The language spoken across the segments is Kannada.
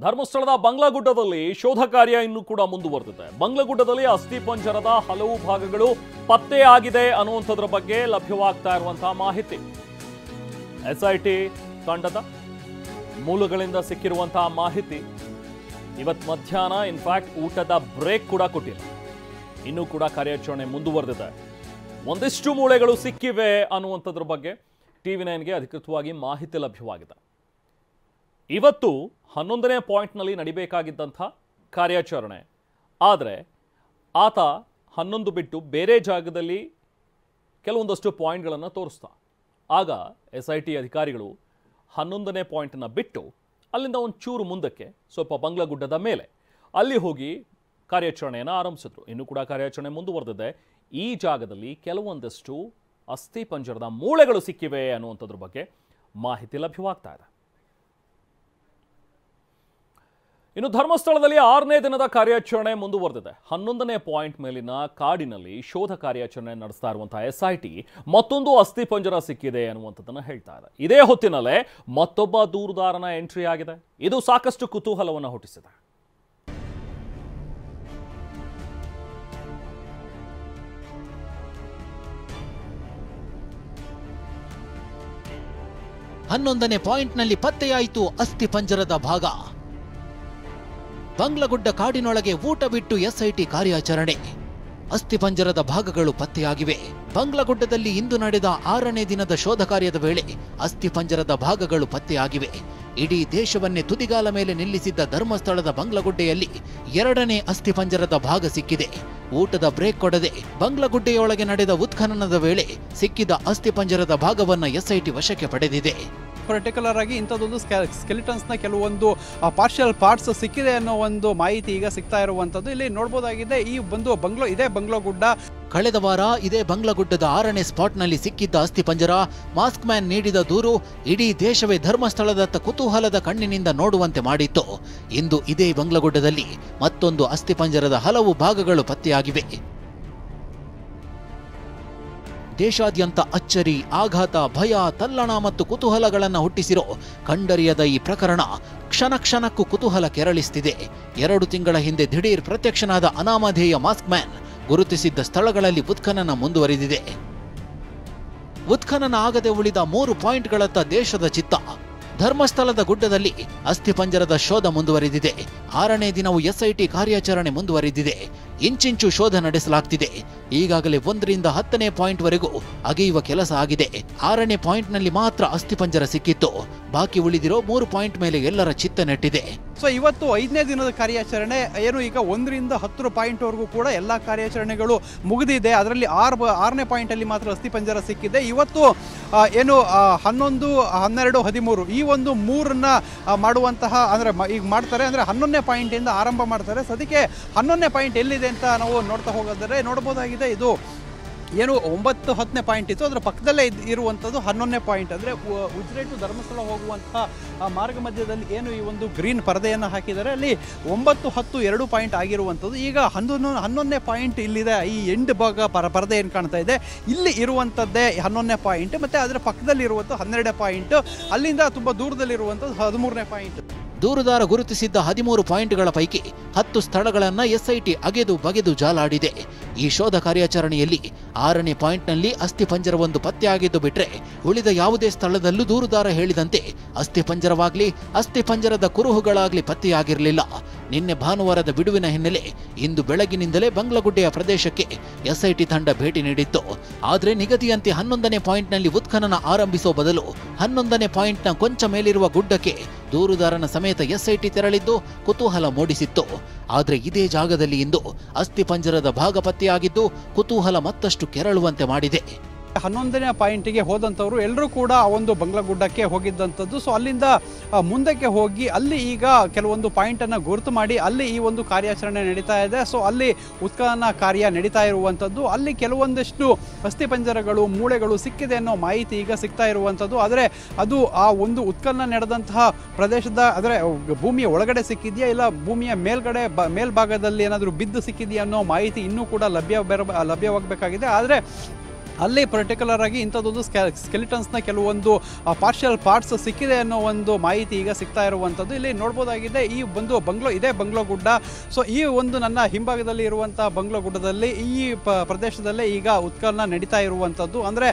ಧರ್ಮಸ್ಥಳದ ಬಂಗ್ಲಾಗುಡ್ಡದಲ್ಲಿ ಶೋಧ ಕಾರ್ಯ ಇನ್ನೂ ಕೂಡ ಮುಂದುವರೆದಿದೆ. ಬಂಗ್ಲಾಗುಡ್ಡದಲ್ಲಿ ಅಸ್ಥಿ ಪಂಜರದ ಹಲವು ಭಾಗಗಳು ಪತ್ತೆಯಾಗಿದೆ ಅನ್ನುವಂಥದ್ರ ಬಗ್ಗೆ ಲಭ್ಯವಾಗ್ತಾ ಇರುವಂತಹ ಮಾಹಿತಿ. ಎಸ್ಐಟಿ ತಂಡದ ಮೂಲಗಳಿಂದ ಸಿಕ್ಕಿರುವಂತಹ ಮಾಹಿತಿ ಇವತ್ತು ಮಧ್ಯಾಹ್ನ ಇನ್ಫ್ಯಾಕ್ಟ್ ಊಟದ ಬ್ರೇಕ್ ಕೂಡ ಕೊಟ್ಟಿಲ್ಲ. ಇನ್ನೂ ಕೂಡ ಕಾರ್ಯಾಚರಣೆ ಮುಂದುವರೆದಿದೆ. ಒಂದಿಷ್ಟು ಮೂಳೆಗಳು ಸಿಕ್ಕಿವೆ ಅನ್ನುವಂಥದ್ರ ಬಗ್ಗೆ TV9ಗೆ ಅಧಿಕೃತವಾಗಿ ಮಾಹಿತಿ ಲಭ್ಯವಾಗಿದೆ. ಇವತ್ತು 11ನೇ ಪಾಯಿಂಟ್ನಲ್ಲಿ ನಡಿಬೇಕಾಗಿದ್ದಂಥ ಕಾರ್ಯಾಚರಣೆ, ಆದರೆ ಆತ 11 ಬಿಟ್ಟು ಬೇರೆ ಜಾಗದಲ್ಲಿ ಕೆಲವೊಂದಷ್ಟು ಪಾಯಿಂಟ್ಗಳನ್ನು ತೋರಿಸ್ತಾ. ಆಗ SIT ಅಧಿಕಾರಿಗಳು 11ನೇ ಪಾಯಿಂಟನ್ನು ಬಿಟ್ಟು ಅಲ್ಲಿಂದ ಒಂಚೂರು ಮುಂದಕ್ಕೆ ಸ್ವಲ್ಪ ಬಂಗ್ಲಾಗುಡ್ಡದ ಮೇಲೆ ಅಲ್ಲಿ ಹೋಗಿ ಕಾರ್ಯಾಚರಣೆಯನ್ನು ಆರಂಭಿಸಿದ್ರು. ಇನ್ನೂ ಕೂಡ ಕಾರ್ಯಾಚರಣೆ ಮುಂದುವರೆದಿದೆ. ಈ ಜಾಗದಲ್ಲಿ ಕೆಲವೊಂದಷ್ಟು ಅಸ್ಥಿ ಪಂಜರದ ಮೂಳೆಗಳು ಸಿಕ್ಕಿವೆ ಅನ್ನುವಂಥದ್ರ ಬಗ್ಗೆ ಮಾಹಿತಿ ಲಭ್ಯವಾಗ್ತಾ ಇದೆ. ಇನ್ನು ಧರ್ಮಸ್ಥಳದಲ್ಲಿ 6ನೇ ದಿನದ ಕಾರ್ಯಾಚರಣೆ ಮುಂದುವರೆದಿದೆ. 11ನೇ ಪಾಯಿಂಟ್ ಮೇಲಿನ ಕಾಡಿನಲ್ಲಿ ಶೋಧ ಕಾರ್ಯಾಚರಣೆ ನಡೆಸ್ತಾ ಇರುವಂತಹ SIT ಮತ್ತೊಂದು ಅಸ್ಥಿ ಪಂಜರ ಸಿಕ್ಕಿದೆ ಅನ್ನುವಂಥದ್ದನ್ನು ಹೇಳ್ತಾ ಇದೆ. ಇದೇ ಹೊತ್ತಿನಲ್ಲೇ ಮತ್ತೊಬ್ಬ ದೂರುದಾರನ ಎಂಟ್ರಿ ಆಗಿದೆ. ಇದು ಸಾಕಷ್ಟು ಕುತೂಹಲವನ್ನು ಹುಟ್ಟಿಸಿದೆ. ಹನ್ನೊಂದನೇ ಪಾಯಿಂಟ್ನಲ್ಲಿ ಪತ್ತೆಯಾಯಿತು ಅಸ್ಥಿ ಪಂಜರದ ಭಾಗ. ಬಂಗ್ಲಾಗುಡ್ಡ ಕಾಡಿನೊಳಗೆ ಊಟ ಬಿಟ್ಟು SIT ಕಾರ್ಯಾಚರಣೆ. ಅಸ್ಥಿ ಪಂಜರದ ಭಾಗಗಳು ಪತ್ತೆಯಾಗಿವೆ. ಬಂಗ್ಲಾಗುಡ್ಡದಲ್ಲಿ ಇಂದು ನಡೆದ 6ನೇ ದಿನದ ಶೋಧ ಕಾರ್ಯದ ವೇಳೆ ಅಸ್ಥಿ ಪಂಜರದ ಭಾಗಗಳು ಪತ್ತೆಯಾಗಿವೆ. ಇಡೀ ದೇಶವನ್ನೇ ತುದಿಗಾಲ ಮೇಲೆ ನಿಲ್ಲಿಸಿದ್ದ ಧರ್ಮಸ್ಥಳದ ಬಂಗ್ಲಾಗುಡ್ಡೆಯಲ್ಲಿ 2ನೇ ಅಸ್ಥಿ ಪಂಜರದ ಭಾಗ ಸಿಕ್ಕಿದೆ. ಊಟದ ಬ್ರೇಕ್ ಕೊಡದೆ ಬಂಗ್ಲಾಗುಡ್ಡೆಯೊಳಗೆ ನಡೆದ ಉತ್ಖನನದ ವೇಳೆ ಸಿಕ್ಕಿದ ಅಸ್ಥಿ ಪಂಜರದ ಭಾಗವನ್ನ SIT ವಶಕ್ಕೆ ಪಡೆದಿದೆ. ಪರ್ಟಿಕ್ಯುಲರ್ ಆಗಿ ಇಂಥದ್ದೊಂದು ಸ್ಕೆಲಿಟನ್ಸ್ನ ಕೆಲವೊಂದು ಪಾರ್ಷಿಯಲ್ ಪಾರ್ಟ್ಸ್ ಸಿಕ್ಕಿದೆ ಅನ್ನೋ ಒಂದು ಮಾಹಿತಿ ಈಗ ಸಿಗ್ತಾ ಇರುವಂಥದ್ದು ಇಲ್ಲಿ ನೋಡಬಹುದಾಗಿದೆ. ಈ ಒಂದು ಇದೇ ಬಂಗ್ಲಾಗುಡ್ಡ. ಕಳೆದ ವಾರ ಇದೇ ಬಂಗ್ಲಾಗುಡ್ಡದ 6ನೇ ಸ್ಪಾಟ್ನಲ್ಲಿ ಸಿಕ್ಕಿದ್ದ ಅಸ್ಥಿ ಪಂಜರ ಮಾಸ್ಕ್ ಮ್ಯಾನ್ ನೀಡಿದ ದೂರು ಇಡೀ ದೇಶವೇ ಧರ್ಮಸ್ಥಳದತ್ತ ಕುತೂಹಲದ ಕಣ್ಣಿನಿಂದ ನೋಡುವಂತೆ ಮಾಡಿತ್ತು. ಇಂದು ಇದೇ ಬಂಗ್ಲಾಗುಡ್ಡದಲ್ಲಿ ಮತ್ತೊಂದು ಅಸ್ಥಿ ಪಂಜರದ ಹಲವು ಭಾಗಗಳು ಪತ್ತೆಯಾಗಿವೆ. ದೇಶಾದ್ಯಂತ ಅಚ್ಚರಿ, ಆಘಾತ, ಭಯ, ತಲ್ಲಣ ಮತ್ತು ಕುತೂಹಲಗಳನ್ನು ಹುಟ್ಟಿಸಿರೋ ಕಂಡರಿಯದ ಈ ಪ್ರಕರಣ ಕ್ಷಣ ಕ್ಷಣಕ್ಕೂ ಕುತೂಹಲ ಕೆರಳಿಸ್ತಿದೆ. 2 ತಿಂಗಳ ಹಿಂದೆ ದಿಢೀರ್ ಪ್ರತ್ಯಕ್ಷನಾದ ಅನಾಮಧೇಯ ಮಾಸ್ಕ್ ಮ್ಯಾನ್ ಗುರುತಿಸಿದ್ದ ಸ್ಥಳಗಳಲ್ಲಿ ಉತ್ಖನನ ಮುಂದುವರಿದಿದೆ. ಉತ್ಖನನ ಆಗದೆ ಉಳಿದ 3 ಪಾಯಿಂಟ್ಗಳತ್ತ ದೇಶದ ಚಿತ್ತ. ಧರ್ಮಸ್ಥಳದ ಗುಡ್ಡದಲ್ಲಿ ಅಸ್ಥಿ ಪಂಜರದ ಶೋಧ ಮುಂದುವರಿದಿದೆ. 6ನೇ ದಿನವೂ SIT ಕಾರ್ಯಾಚರಣೆ ಮುಂದುವರಿದಿದೆ. ಇಂಚಿಂಚು ಶೋಧ ನಡೆಸಲಾಗ್ತಿದೆ. ಈಗಾಗಲೇ 1ರಿಂದ 10ನೇ ಪಾಯಿಂಟ್ವರೆಗೂ ಅಗೆಯುವ ಕೆಲಸ ಆಗಿದೆ. 6ನೇ ಪಾಯಿಂಟ್ನಲ್ಲಿ ಮಾತ್ರ ಅಸ್ಥಿ ಪಂಜರ ಸಿಕ್ಕಿತ್ತು. ಬಾಕಿ ಉಳಿದಿರೋ 3 ಪಾಯಿಂಟ್ ಮೇಲೆ ಎಲ್ಲರ ಚಿತ್ತ ನೆಟ್ಟಿದೆ. ಸೊ ಇವತ್ತು 5ನೇ ದಿನದ ಕಾರ್ಯಾಚರಣೆ ಏನು, ಈಗ 1ರಿಂದ 10 ಪಾಯಿಂಟ್ವರೆಗೂ ಕೂಡ ಎಲ್ಲ ಕಾರ್ಯಾಚರಣೆಗಳು ಮುಗಿದಿದೆ. ಅದರಲ್ಲಿ 6ನೇ ಪಾಯಿಂಟಲ್ಲಿ ಮಾತ್ರ ಅಸ್ಥಿ ಪಂಜರ ಸಿಕ್ಕಿದೆ. ಇವತ್ತು ಏನು 11, 12, 13 ಈ ಒಂದು 3ನ್ನ ಮಾಡುವಂತಹ ಅಂದರೆ ಈಗ ಮಾಡ್ತಾರೆ. ಅಂದರೆ 11ನೇ ಪಾಯಿಂಟಿಂದ ಆರಂಭ ಮಾಡ್ತಾರೆ. ಸದ್ಯಕ್ಕೆ 11ನೇ ಪಾಯಿಂಟ್ ಎಲ್ಲಿದೆ ಅಂತ ನಾವು ನೋಡ್ತಾ ಹೋಗೋದಾದ್ರೆ ನೋಡ್ಬೋದಾಗಿದೆ. ಇದು ಏನು 9, 10ನೇ ಪಾಯಿಂಟ್ ಇತ್ತು, ಅದರ ಪಕ್ಕದಲ್ಲೇ ಇರುವಂಥದ್ದು 11ನೇ ಪಾಯಿಂಟ್. ಅಂದರೆ ಉಜಿರೆ ಟು ಧರ್ಮಸ್ಥಳ ಹೋಗುವಂತಹ ಮಾರ್ಗ ಮಧ್ಯದಲ್ಲಿ ಏನು ಈ ಒಂದು ಗ್ರೀನ್ ಪರದೆಯನ್ನು ಹಾಕಿದ್ದಾರೆ, ಅಲ್ಲಿ 9, 10 2 ಪಾಯಿಂಟ್ ಆಗಿರುವಂಥದ್ದು. ಈಗ 11ನೇ ಪಾಯಿಂಟ್ ಇಲ್ಲಿದೆ. ಈ ಎಂಡ್ ಭಾಗ ಪರದೆ ಏನು ಕಾಣ್ತಾ ಇದೆ, ಇಲ್ಲಿ ಇರುವಂಥದ್ದೇ 11ನೇ ಪಾಯಿಂಟ್. ಮತ್ತು ಅದರ ಪಕ್ಕದಲ್ಲಿ ಇರುವಂಥ 12ನೇ ಪಾಯಿಂಟ್, ಅಲ್ಲಿಂದ ತುಂಬ ದೂರದಲ್ಲಿರುವಂಥದ್ದು 13ನೇ ಪಾಯಿಂಟ್. ದೂರುದಾರ ಗುರುತಿಸಿದ್ದ 13 ಪಾಯಿಂಟ್ಗಳ ಪೈಕಿ 10 ಸ್ಥಳಗಳನ್ನು SIT ಅಗೆದು ಬಗೆದು ಜಾಲಾಡಿದೆ. ಈ ಶೋಧ ಕಾರ್ಯಾಚರಣೆಯಲ್ಲಿ 6ನೇ ಪಾಯಿಂಟ್ನಲ್ಲಿ ಅಸ್ಥಿ ಪಂಜರವೊಂದು ಪತ್ತೆಯಾಗಿದ್ದು ಬಿಟ್ರೆ ಉಳಿದ ಯಾವುದೇ ಸ್ಥಳದಲ್ಲೂ ದೂರುದಾರ ಹೇಳಿದಂತೆ ಅಸ್ಥಿ ಪಂಜರವಾಗ್ಲಿ ಅಸ್ಥಿ ಪಂಜರದ ಕುರುಹುಗಳಾಗ್ಲಿ ಪತ್ತೆಯಾಗಿರಲಿಲ್ಲ. ನಿನ್ನೆ ಭಾನುವಾರದ ಬಿಡುವಿನ ಹಿನ್ನೆಲೆ ಇಂದು ಬೆಳಗಿನಿಂದಲೇ ಬಂಗ್ಲಾಗುಡ್ಡೆಯ ಪ್ರದೇಶಕ್ಕೆ SIT ತಂಡ ಭೇಟಿ ನೀಡಿತ್ತು. ಆದರೆ ನಿಗದಿಯಂತೆ 11ನೇ ಪಾಯಿಂಟ್ನಲ್ಲಿ ಉತ್ಖನನ ಆರಂಭಿಸೋ ಬದಲು 11ನೇ ಪಾಯಿಂಟ್ನ ಕೊಂಚ ಮೇಲಿರುವ ಗುಡ್ಡಕ್ಕೆ ದೂರುದಾರನ ಸಮೇತ SIT ತೆರಳಿದ್ದು ಕುತೂಹಲ ಮೂಡಿಸಿತ್ತು. ಆದರೆ ಇದೇ ಜಾಗದಲ್ಲಿ ಇಂದು ಅಸ್ಥಿ ಪಂಜರದ ಭಾಗ ಪತ್ತೆಯಾಗಿದ್ದು ಕುತೂಹಲ ಮತ್ತಷ್ಟು ಕೆರಳುವಂತೆ ಮಾಡಿದೆ. 11ನೇ ಪಾಯಿಂಟಿಗೆ ಹೋದಂಥವ್ರು ಎಲ್ಲರೂ ಕೂಡ ಆ ಒಂದು ಬಂಗ್ಲಾಗುಡ್ಡಕ್ಕೆ ಹೋಗಿದ್ದಂಥದ್ದು. ಸೊ ಅಲ್ಲಿಂದ ಮುಂದಕ್ಕೆ ಹೋಗಿ ಅಲ್ಲಿ ಈಗ ಕೆಲವೊಂದು ಪಾಯಿಂಟನ್ನು ಗುರುತು ಮಾಡಿ ಅಲ್ಲಿ ಈ ಒಂದು ಕಾರ್ಯಾಚರಣೆ ನಡೀತಾ ಇದೆ. ಸೊ ಅಲ್ಲಿ ಉತ್ಖನನ ಕಾರ್ಯ ನಡೀತಾ ಇರುವಂಥದ್ದು. ಅಲ್ಲಿ ಕೆಲವೊಂದಷ್ಟು ಅಸ್ಥಿ ಪಂಜರಗಳು, ಮೂಳೆಗಳು ಸಿಕ್ಕಿದೆ ಅನ್ನೋ ಮಾಹಿತಿ ಈಗ ಸಿಗ್ತಾ ಇರುವಂಥದ್ದು. ಆದರೆ ಅದು ಆ ಒಂದು ಉತ್ಖನನ ನಡೆದಂತಹ ಪ್ರದೇಶದ ಅಂದರೆ ಭೂಮಿಯ ಒಳಗಡೆ ಸಿಕ್ಕಿದೆಯಾ, ಇಲ್ಲ ಭೂಮಿಯ ಮೇಲ್ಭಾಗದಲ್ಲಿ ಏನಾದರೂ ಬಿದ್ದು ಸಿಕ್ಕಿದೆಯಾ ಅನ್ನೋ ಮಾಹಿತಿ ಇನ್ನೂ ಕೂಡ ಲಭ್ಯವಾಗಬೇಕಾಗಿದೆ. ಆದರೆ ಅಲ್ಲಿ ಪರ್ಟಿಕ್ಯುಲರ್ ಆಗಿ ಇಂಥದ್ದೊಂದು ಸ್ಕೆಲಿಟನ್ಸ್ನ ಕೆಲವೊಂದು ಪಾರ್ಷಿಯಲ್ ಪಾರ್ಟ್ಸ್ ಸಿಕ್ಕಿದೆ ಅನ್ನೋ ಒಂದು ಮಾಹಿತಿ ಈಗ ಸಿಗ್ತಾ ಇರುವಂಥದ್ದು. ಇಲ್ಲಿ ನೋಡ್ಬೋದಾಗಿದೆ ಈ ಒಂದು ಬಂಗ್ಲೋ ಗುಡ್ಡ. ಸೊ ಈ ಒಂದು ನನ್ನ ಹಿಂಭಾಗದಲ್ಲಿ ಇರುವಂಥ ಬಂಗ್ಲೋ ಗುಡ್ಡದಲ್ಲಿ ಈ ಪ್ರದೇಶದಲ್ಲೇ ಈಗ ಉತ್ಖನನ ನಡೀತಾ ಇರುವಂಥದ್ದು. ಅಂದರೆ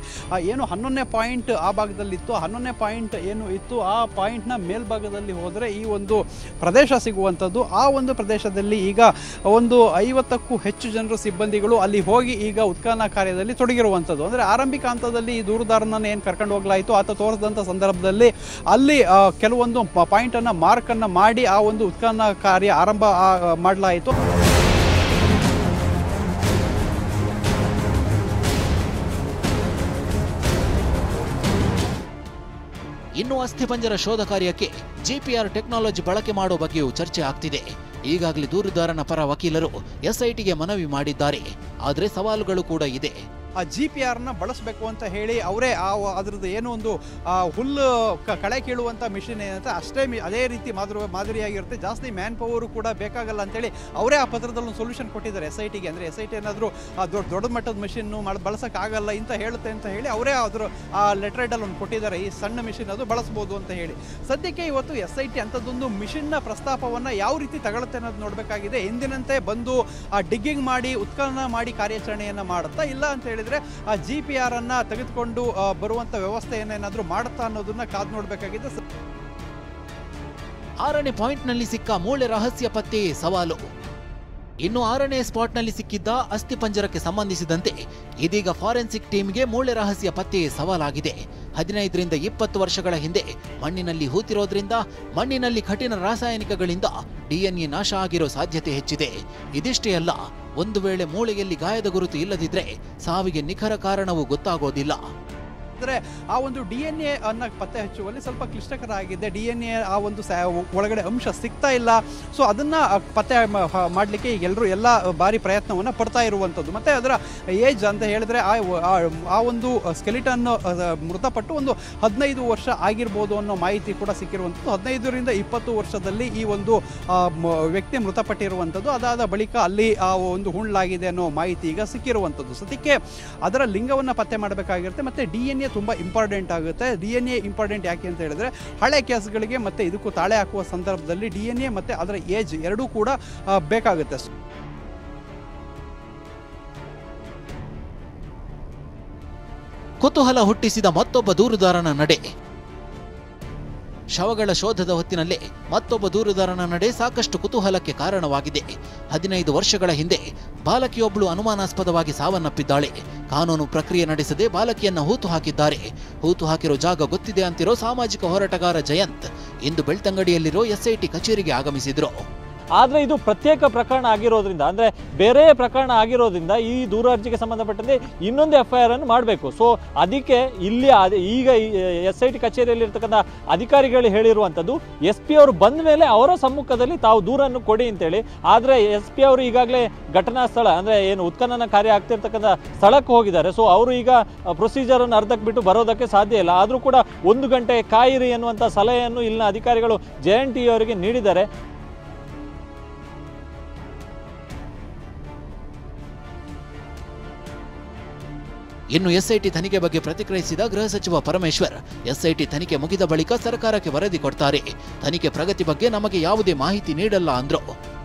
ಏನು 11ನೇ ಪಾಯಿಂಟ್ ಆ ಭಾಗದಲ್ಲಿತ್ತು, 11ನೇ ಪಾಯಿಂಟ್ ಏನು ಇತ್ತು ಆ ಪಾಯಿಂಟ್ನ ಮೇಲ್ಭಾಗದಲ್ಲಿ ಹೋದರೆ ಈ ಒಂದು ಪ್ರದೇಶ ಸಿಗುವಂಥದ್ದು. ಆ ಒಂದು ಪ್ರದೇಶದಲ್ಲಿ ಈಗ ಒಂದು 50ಕ್ಕೂ ಹೆಚ್ಚು ಜನರು ಸಿಬ್ಬಂದಿಗಳು ಅಲ್ಲಿ ಹೋಗಿ ಈಗ ಉತ್ಖನನ ಕಾರ್ಯದಲ್ಲಿ ತೊಡಗಿರುವಂಥದ್ದು. ಅಂದರೆ ಆರಂಭಿಕ ಹಂತದಲ್ಲಿ ಈ ದೂರುದಾರನನ್ನು ಏನು ಕರ್ಕೊಂಡು ಹೋಗಲಾಯಿತು ಆತ ತೋರಿಸಿದಂಥ ಸಂದರ್ಭದಲ್ಲಿ ಅಲ್ಲಿ ಕೆಲವೊಂದು ಪಾಯಿಂಟನ್ನು ಮಾರ್ಕನ್ನು ಮಾಡಿ ಆ ಒಂದು ಉತ್ಖನನ ಕಾರ್ಯ ಆರಂಭ ಮಾಡಲಾಯಿತು. ಇನ್ನು ಅಸ್ಥಿಪಂಜರ ಶೋಧ ಕಾರ್ಯಕ್ಕೆ ಜಿಪಿಆರ್ ಟೆಕ್ನಾಲಜಿ ಬಳಕೆ ಮಾಡೋ ಬಗ್ಗೆಯೂ ಚರ್ಚೆ ಆಗ್ತಿದೆ. ಈಗಾಗಲೇ ದೂರುದಾರನ ಪರ ವಕೀಲರು ಎಸ್ಐಟಿಗೆ ಮನವಿ ಮಾಡಿದ್ದಾರೆ. ಆದರೆ ಸವಾಲುಗಳು ಕೂಡ ಇದೆ. ಆ GPRನ ಬಳಸಬೇಕು ಅಂತ ಹೇಳಿ ಅವರೇ ಅದರದ್ದು ಏನೋ ಒಂದು ಹುಲ್ಲು ಕಳೆ ಕೀಳುವಂಥ ಮಿಷಿನ್ ಏನಂತ ಅಷ್ಟೇ ಅದೇ ರೀತಿ ಮಾದರಿಯಾಗಿರುತ್ತೆ. ಜಾಸ್ತಿ ಮ್ಯಾನ್ ಪವರು ಕೂಡ ಬೇಕಾಗಲ್ಲ ಅಂತೇಳಿ ಅವರೇ ಆ ಪತ್ರದಲ್ಲಿ ಒಂದು ಸೊಲ್ಯೂಷನ್ ಕೊಟ್ಟಿದ್ದಾರೆ SITಗೆ. ಅಂದರೆ SIT ಏನಾದರೂ ದೊಡ್ಡ ಮಟ್ಟದ ಮಿಷಿನ್ನು ಬಳಸೋಕ್ಕಾಗಲ್ಲ ಅಂತ ಹೇಳುತ್ತೆ ಅಂತ ಹೇಳಿ ಅವರೇ ಅದ್ರ ಆ ಲೆಟ್ರೇಡಲ್ಲಿ ಒಂದು ಕೊಟ್ಟಿದ್ದಾರೆ. ಈ ಸಣ್ಣ ಮಿಷಿನ್ ಅದು ಬಳಸ್ಬೋದು ಅಂತ ಹೇಳಿ. ಸದ್ಯಕ್ಕೆ ಇವತ್ತು SIT ಅಂಥದ್ದೊಂದು ಮಿಷಿನ್ನ ಪ್ರಸ್ತಾಪವನ್ನು ಯಾವ ರೀತಿ ತಗೊಳುತ್ತೆ ಅನ್ನೋದು ನೋಡಬೇಕಾಗಿದೆ. ಎಂದಿನಂತೆ ಬಂದು ಡಿಗ್ಗಿಂಗ್ ಮಾಡಿ ಉತ್ಖನನ ಮಾಡಿ ಕಾರ್ಯಾಚರಣೆಯನ್ನು ಮಾಡುತ್ತಾ, ಇಲ್ಲ ಅಂತ ಹೇಳಿದರೆ ಆ GPR ಅನ್ನ ತೆಗೆದುಕೊಂಡು ಬರುವಂತ ವ್ಯವಸ್ಥೆಯನ್ನು ಏನಾದರೂ ಮಾಡುತ್ತಾ ಅನ್ನೋದನ್ನ ಕಾದು ನೋಡಬೇಕಾಗಿದೆ. 6ನೇ ಪಾಯಿಂಟ್ನಲ್ಲಿ ಸಿಕ್ಕ ಮೂಳೆ ರಹಸ್ಯ ಪತ್ತೆ ಸವಾಲು. ಇನ್ನು 6ನೇ ಸ್ಪಾಟ್ನಲ್ಲಿ ಸಿಕ್ಕಿದ್ದ ಅಸ್ಥಿಪಂಜರಕ್ಕೆ ಸಂಬಂಧಿಸಿದಂತೆ ಇದೀಗ ಫಾರೆನ್ಸಿಕ್ ಟೀಮ್ಗೆ ಮೂಳೆ ರಹಸ್ಯ ಪತ್ತೆ ಸವಾಲಾಗಿದೆ. 15ರಿಂದ 20 ವರ್ಷಗಳ ಹಿಂದೆ ಮಣ್ಣಿನಲ್ಲಿ ಹೂತಿರೋದ್ರಿಂದ ಮಣ್ಣಿನಲ್ಲಿ ಕಠಿಣ ರಾಸಾಯನಿಕಗಳಿಂದ DNA ನಾಶ ಆಗಿರೋ ಸಾಧ್ಯತೆ ಹೆಚ್ಚಿದೆ. ಇದಿಷ್ಟೇ ಅಲ್ಲ, ಒಂದು ವೇಳೆ ಮೂಳೆಯಲ್ಲಿ ಗಾಯದ ಗುರುತು ಇಲ್ಲದಿದ್ರೆ ಸಾವಿಗೆ ನಿಖರ ಕಾರಣವೂ ಗೊತ್ತಾಗೋದಿಲ್ಲ. ಅಂದರೆ ಆ ಒಂದು DNA ಅನ್ನ ಪತ್ತೆ ಹಚ್ಚುವಲ್ಲಿ ಸ್ವಲ್ಪ ಕ್ಲಿಷ್ಟಕರ ಆಗಿದೆ. DNA ಆ ಒಂದು ಒಳಗಡೆ ಅಂಶ ಸಿಗ್ತಾ ಇಲ್ಲ. ಸೊ ಅದನ್ನು ಪತ್ತೆ ಮಾಡಲಿಕ್ಕೆ ಎಲ್ಲರೂ ಎಲ್ಲ ಬಾರಿ ಪ್ರಯತ್ನವನ್ನು ಪಡ್ತಾ ಇರುವಂಥದ್ದು. ಮತ್ತು ಅದರ ಏಜ್ ಅಂತ ಹೇಳಿದ್ರೆ ಆ ಒಂದು ಸ್ಕೆಲಿಟನ್ ಮೃತಪಟ್ಟು ಒಂದು 15 ವರ್ಷ ಆಗಿರ್ಬೋದು ಅನ್ನೋ ಮಾಹಿತಿ ಕೂಡ ಸಿಕ್ಕಿರುವಂಥದ್ದು. 15ರಿಂದ 20 ವರ್ಷದಲ್ಲಿ ಈ ಒಂದು ವ್ಯಕ್ತಿ ಮೃತಪಟ್ಟಿರುವಂಥದ್ದು. ಅದಾದ ಬಳಿಕ ಅಲ್ಲಿ ಆ ಒಂದು ಹುಣ್ಣಾಗಿದೆ ಅನ್ನೋ ಮಾಹಿತಿ ಈಗ ಸಿಕ್ಕಿರುವಂಥದ್ದು. ಸದ್ಯಕ್ಕೆ ಅದರ ಲಿಂಗವನ್ನು ಪತ್ತೆ ಮಾಡಬೇಕಾಗಿರುತ್ತೆ. ಮತ್ತು DNA ತುಂಬ ಇಂಪಾರ್ಟೆಂಟ್ ಆಗುತ್ತೆ. DNA ಇಂಪಾರ್ಟೆಂಟ್ ಯಾಕೆ ಅಂತ ಹೇಳಿದ್ರೆ ಹಳೆ ಕೇಸ್ಗಳಿಗೆ ಮತ್ತು ಇದಕ್ಕೂ ತಾಳೆ ಹಾಕುವ ಸಂದರ್ಭದಲ್ಲಿ DNA ಮತ್ತು ಅದರ ಏಜ್ ಎರಡೂ ಕೂಡ ಬೇಕಾಗುತ್ತೆ. ಕುತೂಹಲ ಹುಟ್ಟಿಸಿದ ಮತ್ತೊಬ್ಬ ದೂರುದಾರನ ನಡೆ. ಶವಗಳ ಶೋಧದ ಹೊತ್ತಿನಲ್ಲೇ ಮತ್ತೊಬ್ಬ ದೂರುದಾರನ ನಡೆ ಸಾಕಷ್ಟು ಕುತೂಹಲಕ್ಕೆ ಕಾರಣವಾಗಿದೆ. 15 ವರ್ಷಗಳ ಹಿಂದೆ ಬಾಲಕಿಯೊಬ್ಬಳು ಅನುಮಾನಾಸ್ಪದವಾಗಿ ಸಾವನ್ನಪ್ಪಿದ್ದಾಳೆ. ಕಾನೂನು ಪ್ರಕ್ರಿಯೆ ನಡೆಸದೆ ಬಾಲಕಿಯನ್ನ ಹೂತು ಹಾಕಿದ್ದಾರೆ. ಹೂತು ಹಾಕಿರೋ ಜಾಗ ಗೊತ್ತಿದೆ ಅಂತಿರೋ ಸಾಮಾಜಿಕ ಹೋರಾಟಗಾರ ಜಯಂತ್ ಇಂದು ಬೆಳ್ತಂಗಡಿಯಲ್ಲಿರೋ SIT ಕಚೇರಿಗೆ ಆಗಮಿಸಿದ್ರು. ಆದರೆ ಇದು ಪ್ರತ್ಯೇಕ ಪ್ರಕರಣ ಆಗಿರೋದ್ರಿಂದ, ಅಂದರೆ ಬೇರೆ ಪ್ರಕರಣ ಆಗಿರೋದ್ರಿಂದ ಈ ದೂರು ಅರ್ಜಿಗೆ ಸಂಬಂಧಪಟ್ಟಂತೆ ಇನ್ನೊಂದು FIR ಅನ್ನು ಮಾಡಬೇಕು. ಸೊ ಅದಕ್ಕೆ ಇಲ್ಲಿ ಈಗ SIT ಕಚೇರಿಯಲ್ಲಿರ್ತಕ್ಕಂಥ ಅಧಿಕಾರಿಗಳು ಹೇಳಿರುವಂಥದ್ದು SP ಅವರು ಬಂದ ಮೇಲೆ ಅವರ ಸಮ್ಮುಖದಲ್ಲಿ ತಾವು ದೂರನ್ನು ಕೊಡಿ ಅಂತೇಳಿ. ಆದರೆ SP ಅವರು ಈಗಾಗಲೇ ಘಟನಾ ಸ್ಥಳ, ಅಂದರೆ ಏನು ಉತ್ಖನನ ಕಾರ್ಯ ಆಗ್ತಿರ್ತಕ್ಕಂಥ ಸ್ಥಳಕ್ಕೆ ಹೋಗಿದ್ದಾರೆ. ಸೊ ಅವರು ಈಗ ಪ್ರೊಸೀಜರನ್ನು ಅರ್ಧಕ್ಕೆ ಬಿಟ್ಟು ಬರೋದಕ್ಕೆ ಸಾಧ್ಯ ಇಲ್ಲ. ಆದರೂ ಕೂಡ 1 ಗಂಟೆ ಕಾಯಿರಿ ಎನ್ನುವಂಥ ಸಲಹೆಯನ್ನು ಇಲ್ಲಿನ ಅಧಿಕಾರಿಗಳು JNT ಅವರಿಗೆ ನೀಡಿದ್ದಾರೆ. ಇನ್ನು SIT ತನಿಖೆ ಬಗ್ಗೆ ಪ್ರತಿಕ್ರಿಯಿಸಿದ ಗೃಹ ಸಚಿವ ಪರಮೇಶ್ವರ್, SIT ತನಿಖೆ ಮುಗಿದ ಬಳಿಕ ಸರ್ಕಾರಕ್ಕೆ ವರದಿ ಕೊಡ್ತಾರೆ. ತನಿಖೆ ಪ್ರಗತಿ ಬಗ್ಗೆ ನಮಗೆ ಯಾವುದೇ ಮಾಹಿತಿ ನೀಡಲ್ಲ ಅಂದ್ರು.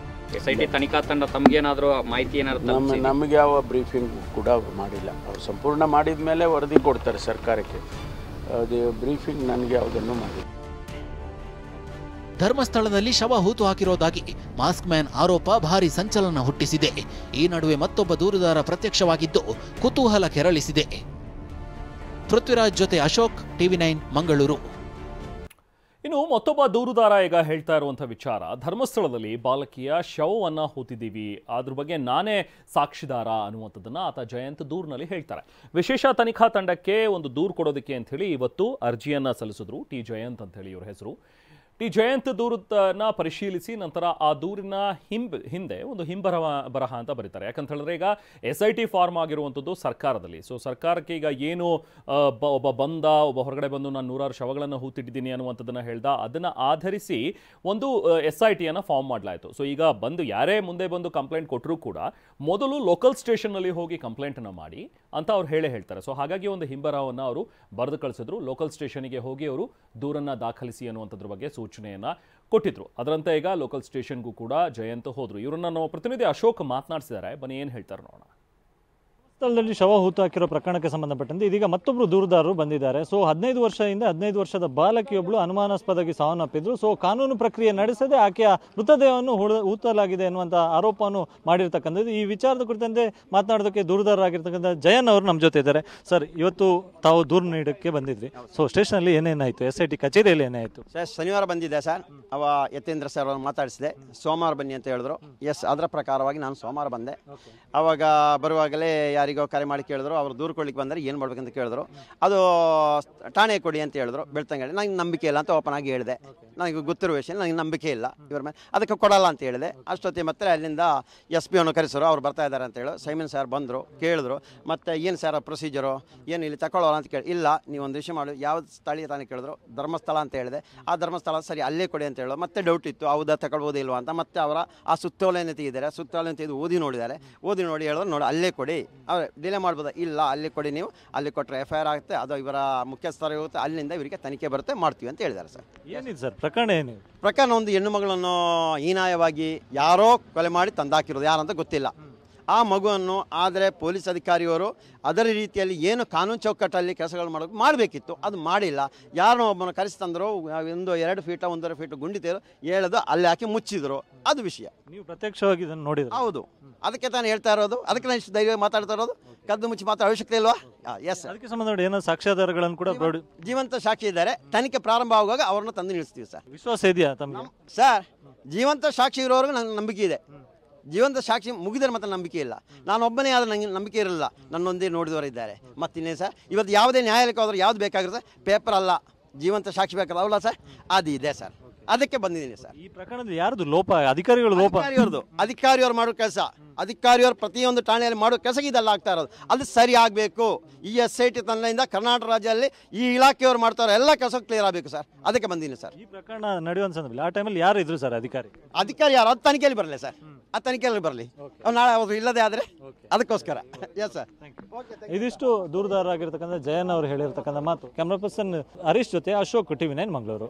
SIT ತನಿಖಾ ತಂಡ ತಮಗೇನಾದರೂ ಮಾಹಿತಿ ಏನಾದರೂ ನಮಗೆ ಯಾವ ಬ್ರೀಫಿಂಗ್ ಕೂಡ ಮಾಡಿಲ್ಲ. ಅವರು ಸಂಪೂರ್ಣ ಮಾಡಿದ ಮೇಲೆ ವರದಿ ಕೊಡ್ತಾರೆ ಸರ್ಕಾರಕ್ಕೆ. ಅದು ಬ್ರೀಫಿಂಗ್ ನನಗೆ ಯಾವುದನ್ನು ಮಾಡಿಲ್ಲ. ಧರ್ಮಸ್ಥಳದಲ್ಲಿ ಶವ ಹೂತು ಹಾಕಿರೋದಾಗಿ ಮಾಸ್ಕ್ ಮ್ಯಾನ್ ಆರೋಪ ಭಾರಿ ಸಂಚಲನ ಹುಟ್ಟಿಸಿದೆ. ಈ ನಡುವೆ ಮತ್ತೊಬ್ಬ ದೂರುದಾರ ಪ್ರತ್ಯಕ್ಷವಾಗಿದ್ದು ಕುತೂಹಲ ಕೆರಳಿಸಿದೆ. ಪೃಥ್ವಿರಾಜ್ ಜೊತೆ ಅಶೋಕ್, TV9 ಮಂಗಳೂರು. ಇನ್ನು ಮತ್ತೊಬ್ಬ ದೂರುದಾರ ಈಗ ಹೇಳ್ತಾ ಇರುವಂಥ ವಿಚಾರ, ಧರ್ಮಸ್ಥಳದಲ್ಲಿ ಬಾಲಕಿಯ ಶವವನ್ನು ಹೂತಿದ್ದೀವಿ, ಅದ್ರ ಬಗ್ಗೆ ನಾನೇ ಸಾಕ್ಷಿದಾರ ಅನ್ನುವಂಥದ್ದನ್ನು ಆತ ಜಯಂತ್ ದೂರಿನಲ್ಲಿ ಹೇಳ್ತಾರೆ. ವಿಶೇಷ ತನಿಖಾ ತಂಡಕ್ಕೆ ಒಂದು ದೂರು ಕೊಡೋದಕ್ಕೆ ಅಂಥೇಳಿ ಇವತ್ತು ಅರ್ಜಿಯನ್ನು ಸಲ್ಲಿಸಿದ್ರು. T ಜಯಂತ್ ಅಂಥೇಳಿ ಇವ್ರ ಹೆಸರು. ಜಯಂತ್ ದೂರನ್ನ ಪರಿಶೀಲಿಸಿ ನಂತರ ಆ ದೂರಿನ ಹಿಂದೆ ಒಂದು ಬರಹ ಅಂತ ಬರೀತಾರೆ. ಯಾಕಂತ ಹೇಳಿದ್ರೆ ಈಗ SIT ಫಾರ್ಮ್ ಆಗಿರುವಂಥದ್ದು ಸರ್ಕಾರದಲ್ಲಿ. ಸೊ ಸರ್ಕಾರಕ್ಕೆ ಈಗ ಏನು ಒಬ್ಬ ಹೊರಗಡೆ ಬಂದು ನಾನು 100 ಶವಗಳನ್ನು ಹೂತಿಟ್ಟಿದ್ದೀನಿ ಅನ್ನುವಂಥದ್ದನ್ನ ಹೇಳ್ದ, ಅದನ್ನ ಆಧರಿಸಿ ಒಂದು SITಯನ್ನು ಫಾರ್ಮ್ ಮಾಡಲಾಯಿತು. ಸೊ ಈಗ ಯಾರೇ ಮುಂದೆ ಬಂದು ಕಂಪ್ಲೇಂಟ್ ಕೊಟ್ಟರೂ ಕೂಡ ಮೊದಲು ಲೋಕಲ್ ಸ್ಟೇಷನ್ನಲ್ಲಿ ಹೋಗಿ ಕಂಪ್ಲೇಂಟನ್ನು ಮಾಡಿ ಅಂತ ಅವ್ರು ಹೇಳ್ತಾರೆ. ಸೊ ಹಾಗಾಗಿ ಒಂದು ಹಿಂಬರಹವನ್ನು ಅವರು ಬರೆದು ಕಳಿಸಿದ್ರು. ಲೋಕಲ್ ಸ್ಟೇಷನ್ಗೆ ಹೋಗಿ ಅವರು ದೂರನ್ನ ದಾಖಲಿಸಿ ಅನ್ನುವಂಥದ್ರ ಬಗ್ಗೆ ಸೂಚನೆಯನ್ನ ಕೊಟ್ಟಿದ್ರು. ಅದರಂತೆ ಈಗ ಲೋಕಲ್ ಸ್ಟೇಷನ್ಗೂ ಕೂಡ ಜಯಂತ್ ಹೋದ್ರು. ಇವರನ್ನ ನಾವು ಪ್ರತಿನಿಧಿ ಅಶೋಕ್ ಮಾತನಾಡಿಸಿದ್ದಾರೆ. ಬನ್ನಿ ಏನು ಹೇಳ್ತಾರೆ ನೋಡೋಣ. ಸ್ಥಳದಲ್ಲಿ ಶವ ಹೂತು ಹಾಕಿರೋ ಪ್ರಕರಣಕ್ಕೆ ಸಂಬಂಧಪಟ್ಟಂತೆ ಇದೀಗ ಮತ್ತೊಬ್ಬರು ದೂರುದಾರರು ಬಂದಿದ್ದಾರೆ. ಸೊ 15 ವರ್ಷದ ಬಾಲಕಿಯೊಬ್ಬಳು ಅನುಮಾನಾಸ್ಪದವಾಗಿ ಸಾವನ್ನಪ್ಪಿದ್ರು. ಸೊ ಕಾನೂನು ಪ್ರಕ್ರಿಯೆ ನಡೆಸದೆ ಆಕೆಯ ಮೃತದೇಹವನ್ನು ಹೂತಲಾಗಿದೆ ಎನ್ನುವಂತ ಆರೋಪವನ್ನು ಮಾಡಿರ್ತಕ್ಕಂಥದ್ದು. ಈ ವಿಚಾರದ ಕುರಿತಂತೆ ಮಾತನಾಡೋದಕ್ಕೆ ದೂರುದಾರರಾಗಿರ್ತಕ್ಕಂಥ ಜಯನ್ ಅವರು ನಮ್ಮ ಜೊತೆ ಇದ್ದಾರೆ. ಸರ್, ಇವತ್ತು ತಾವು ದೂರು ನೀಡಕ್ಕೆ ಬಂದಿದ್ರಿ. ಸೊ ಸ್ಟೇಷನ್ ಅಲ್ಲಿ ಏನೇನಾಯ್ತು? SIT ಕಚೇರಿಯಲ್ಲಿ ಏನಾಯ್ತು? ಸರ್, ಶನಿವಾರ ಬಂದಿದ್ದೆ ಸರ್. ಯತೇಂದ್ರ ಸರ್ ಅವ್ರನ್ನ ಮಾತಾಡಿಸಿದೆ. ಸೋಮವಾರ ಬನ್ನಿ ಅಂತ ಹೇಳಿದ್ರು. ಅದರ ಪ್ರಕಾರವಾಗಿ ನಾನು ಸೋಮವಾರ ಬಂದೆ. ಅವಾಗ ಬರುವಾಗಲೇ ಯಾರಿಗೋ ಕರೆ ಮಾಡಿ ಕೇಳಿದ್ರು. ಅವರು ದೂರು ಕೊಡ್ಲಿಕ್ಕೆ ಬಂದರೆ ಏನು ಮಾಡ್ಬೇಕಂತ ಕೇಳಿದ್ರು. ಅದು ಠಾಣೆ ಕೊಡಿ ಅಂತ ಹೇಳಿದ್ರು. ಬೆಳ್ತಂಗಡಿ. ನನಗೆ ನಂಬಿಕೆ ಇಲ್ಲ ಅಂತ ಓಪನ್ ಆಗಿ ಹೇಳಿದೆ. ನನಗೆ ಗೊತ್ತಿರುವ ವಿಷಯ, ನನಗೆ ನಂಬಿಕೆ ಇಲ್ಲ ಇವ್ರ ಮೇಲೆ, ಅದಕ್ಕೆ ಕೊಡಲ್ಲ ಅಂತ ಹೇಳಿದೆ. ಅಷ್ಟೊತ್ತಿಗೆ ಮತ್ತೆ ಅಲ್ಲಿಂದ SP ಅನ್ನು ಕರೆಸರು. ಅವ್ರು ಬರ್ತಾ ಇದ್ದಾರೆ ಅಂತ ಹೇಳಿ ಸೈಮನ್ ಸರ್ ಬಂದರು, ಕೇಳಿದ್ರು. ಮತ್ತು ಏನು ಸರ್ ಪ್ರೊಸೀಜರು, ಏನು ಇಲ್ಲಿ ತಗೊಳ್ಳೋಲ್ಲ ಅಂತ ಕೇಳಿ, ಇಲ್ಲ ನೀವು ಒಂದು ವಿಷಯ ಮಾಡಿ, ಯಾವ ಸ್ಥಳೀಯ ತಾನೇ ಕೇಳಿದ್ರು. ಧರ್ಮಸ್ಥಳ ಅಂತ ಹೇಳಿದೆ. ಆ ಧರ್ಮಸ್ಥಳ ಸರಿ ಅಲ್ಲೇ ಕೊಡಿ ಅಂತ ಹೇಳೋ. ಮತ್ತೆ ಡೌಟ್ ಇತ್ತು, ಹೌದಾ ತಗೊಳ್ಬೋದು ಇಲ್ವಾ ಅಂತ. ಮತ್ತೆ ಅವರ ಆ ಸುತ್ತೋಲೆಯನ್ನು ತೆಗೆದಿದ್ದಾರೆ. ಸುತ್ತೋಲೆಯನ್ನು ತೆಗೆದು ಓದಿ ನೋಡಿದ್ದಾರೆ. ಓದಿ ನೋಡಿ ಹೇಳಿದ್ರು, ನೋಡಿ ಅಲ್ಲೇ ಕೊಡಿ. ಅವ್ರು ಡಿಲೇ ಮಾಡ್ಬೋದು. ಇಲ್ಲ ಅಲ್ಲಿ ಕೊಡಿ, ನೀವು ಅಲ್ಲಿ ಕೊಟ್ಟರೆ FIR ಆಗುತ್ತೆ, ಅದು ಇವರ ಮುಖ್ಯಸ್ಥರಿಗೆ ಹೋಗುತ್ತೆ, ಅಲ್ಲಿಂದ ಇವರಿಗೆ ತನಿಖೆ ಬರುತ್ತೆ, ಮಾಡ್ತೀವಿ ಅಂತ ಹೇಳಿದ್ದಾರೆ ಸರ್. ಏನಿದೆ ಸರ್ ಪ್ರಕರಣ? ಏನಿದೆ ಪ್ರಕರಣ? ಒಂದು ಹೆಣ್ಣು ಮಗಳನ್ನು ಹೀನಾಯವಾಗಿ ಯಾರೋ ಕೊಲೆ ಮಾಡಿ ತಂದಾಕಿರೋದು, ಯಾರಂತ ಗೊತ್ತಿಲ್ಲ. ಆ ಮಗುವನ್ನು ಆದರೆ ಪೊಲೀಸ್ ಅಧಿಕಾರಿಯವರು ಅದರ ರೀತಿಯಲ್ಲಿ ಏನು ಕಾನೂನು ಚೌಕಟ್ಟಲ್ಲಿ ಕೆಲಸಗಳು ಮಾಡಬೇಕಿತ್ತು, ಅದು ಮಾಡಿಲ್ಲ. ಯಾರನ್ನೋ ಒಬ್ಬನ ಕರೆಸಿ ತಂದರು. 2 ಫೀಟ್ 1.5 ಫೀಟ್ ಗುಂಡಿ ತೆಗೆದು ಹೇಳೋದು ಅಲ್ಲಿ ಹಾಕಿ ಮುಚ್ಚಿದ್ರು. ಅದು ವಿಷಯ. ನೀವು ಪ್ರತ್ಯಕ್ಷವಾಗಿ ಇದನ್ನು ನೋಡಿದ್ರೆ? ಹೌದು, ಅದಕ್ಕೆ ನಾನು ಹೇಳ್ತಾ ಇರೋದು. ಅದಕ್ಕೆ ನಾನು ಇಷ್ಟು ಧೈರ್ಯ ಮಾತಾಡ್ತಾ ಇರೋದು. ಕದ್ದು ಮುಚ್ಚಿ ಮಾತಾಡೋ ಅವಶ್ಯಕತೆ ಇಲ್ವಾ? ಎಸ್. ಅದಕ್ಕೆ ಸಂಬಂಧ ಏನೋ ಸಾಕ್ಷ್ಯಾಧಾರಗಳನ್ನು ಕೂಡ ಜೀವಂತ ಸಾಕ್ಷಿ ಇದ್ದಾರೆ. ತನಿಖೆ ಪ್ರಾರಂಭ ಆಗುವಾಗ ಅವ್ರನ್ನ ತಂದು ನಿಲ್ಲಿಸ್ತೀವಿ ಸರ್. ವಿಶ್ವಾಸ ಇದೆಯಾ ತಮಗೆ? ಸರ್, ಜೀವಂತ ಸಾಕ್ಷಿ ಇರೋವರೆಗೂ ನನಗೆ ನಂಬಿಕೆ ಇದೆ. ಜೀವಂತ ಸಾಕ್ಷಿ ಮುಗಿದರೆ ಮತ್ತೆ ನಂಬಿಕೆ ಇಲ್ಲ. ನಾನು ಒಬ್ಬನೇ ಆದ್ರೆ ನನಗೆ ನಂಬಿಕೆ ಇರಲಿಲ್ಲ. ನನ್ನೊಂದೇ ನೋಡಿದವರಿದ್ದಾರೆ. ಮತ್ತಿನ್ನೇ ಸರ್, ಇವತ್ತು ಯಾವುದೇ ನ್ಯಾಯಾಲಯಕ್ಕೆ ಹೋದ್ರೆ ಯಾವ್ದು ಬೇಕಾಗಿರುತ್ತೆ? ಪೇಪರ್ ಅಲ್ಲ, ಜೀವಂತ ಸಾಕ್ಷಿ ಬೇಕಲ್ಲ. ಅವಲ್ಲ ಸರ್, ಅದು ಇದೆ ಸರ್. ಅದಕ್ಕೆ ಬಂದಿದ್ದೀನಿ ಸರ್. ಈ ಪ್ರಕರಣದಲ್ಲಿ ಯಾರ್ದು ಲೋಪ? ಅಧಿಕಾರಿಗಳು ಲೋಪ? ಅಧಿಕಾರಿಯವರು ಮಾಡೋ ಕೆಲಸ, ಅಧಿಕಾರಿಯವರು ಪ್ರತಿಯೊಂದು ಠಾಣೆಯಲ್ಲಿ ಮಾಡೋ ಕೆಲಸಕ್ಕೆ ಇದೆಲ್ಲ ಆಗ್ತಾ ಇರೋದು. ಅದು ಸರಿ ಆಗಬೇಕು. ಈ SIT ತಂಡದಿಂದ ಕರ್ನಾಟಕ ರಾಜ್ಯದಲ್ಲಿ ಈ ಇಲಾಖೆಯವರು ಮಾಡ್ತಾರೋ ಎಲ್ಲ ಕೆಲಸ ಕ್ಲಿಯರ್ ಆಗಬೇಕು ಸರ್. ಅದಕ್ಕೆ ಬಂದಿದ್ದೀನಿ ಸರ್. ಈ ಪ್ರಕರಣ ನಡೆಯುವಂತ ಸಂದರ್ಭದಲ್ಲಿ ಆ ಟೈಮಲ್ಲಿ ಯಾರು ಇದ್ರು ಸರ್? ಅಧಿಕಾರಿ ಯಾರು? ಅದು ತನಿಖೆಯಲ್ಲಿ ಬರಲಿ ಸರ್. ಆ ತನಿಖೆಯಲ್ಲಿ ಬರಲಿ. ನಾಳೆ ಅವರು ಇಲ್ಲದೆ ಆದರೆ ಅದಕ್ಕೋಸ್ಕರ. Yes sir. ಇದಿಷ್ಟು ದೂರುದಾರರಾಗಿರ್ತಕ್ಕಂಥ ಜಯನ್ ಅವರು ಹೇಳಿರ್ತಕ್ಕಂಥ ಮಾತು. ಕ್ಯಾಮ್ರಾ ಪರ್ಸನ್ ಹರೀಶ್ ಜೊತೆ ಅಶೋಕ್, TV9 ಮಂಗಳೂರು.